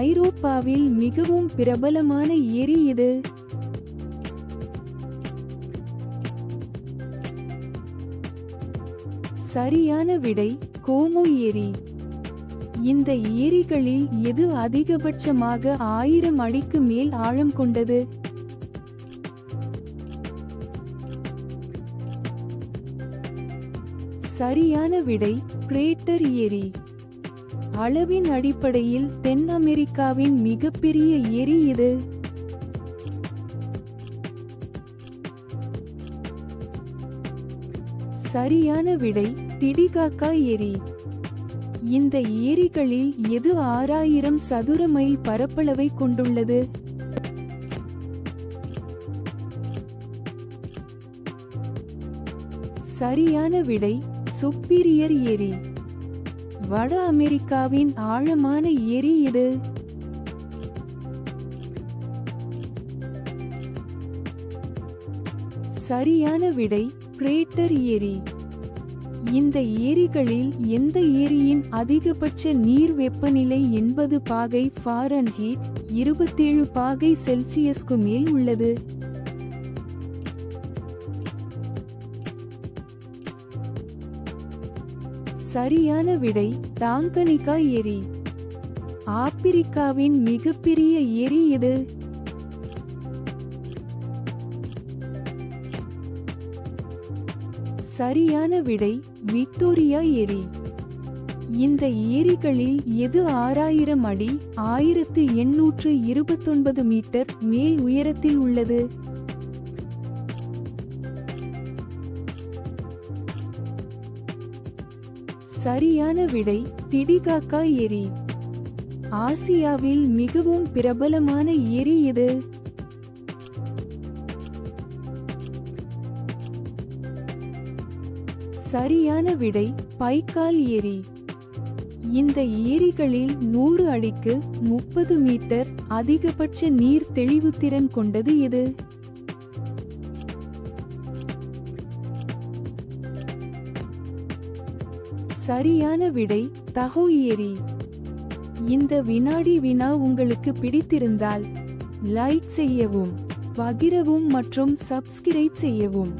ஐரோப்பாவில் மிகவும் பிரபலமான ஏரி எது? சரியான விடை கோமோ ஏரி. இந்த ஏரிகளில் எது அதிகபட்சமாக 1000 அடிக்கு மேல் ஆழம் கொண்டது? சரியான விடை கிரேட்டர் ஏரி. அளவின் அடிப்படையில் தென் அமெரிக்காவின் மிகப்பெரிய ஏரி எது? சரியான விடை டிடிகாக்கா ஏரி. இந்த ஏரிகளில் எது 6000 சதுர மைல் பரப்பளவை கொண்டுள்ளது? சரியான விடை சுப்பீரியர் ஏரி. வட அமெரிக்காவின் ஆழமான ஏரி எது? சரியான விடை கிரேட்டர் ஏரி. இந்த ஏரிகளில் எந்த ஏரியின் அதிகபட்ச நீர் வெப்பநிலை 80 பாகை ஃபாரன்ஹீட் 27 பாகை செல்சியஸ்க்கு மேல் உள்ளது? சரியான விடை டாங்கனிகா ஏரி. ஆப்பிரிக்காவின் மிகப்பெரிய ஏரி எது? சரியான விடை விக்டோரியா ஏரி. இந்த ஏரிகளில் எது 6000 அடி 1829 மீட்டர் மேல் உயரத்தில் உள்ளது? சரியான விடை டிடிகாக்கா ஏரி. ஆசியாவில் மிகவும் பிரபலமான ஏரி எது? சரியான விடை பைக்கால் ஏரி. இந்த ஏரிகளில் 100 அடிக்கு 30 மீட்டர் அதிகபட்ச நீர் தெளிவுத்திறன் கொண்டது எது? சரியான விடை தஹோ ஏரி. இந்த வினாடி வினா உங்களுக்கு பிடித்திருந்தால் லைக் செய்யவும், பகிரவும் மற்றும் சப்ஸ்கிரைப் செய்யவும்.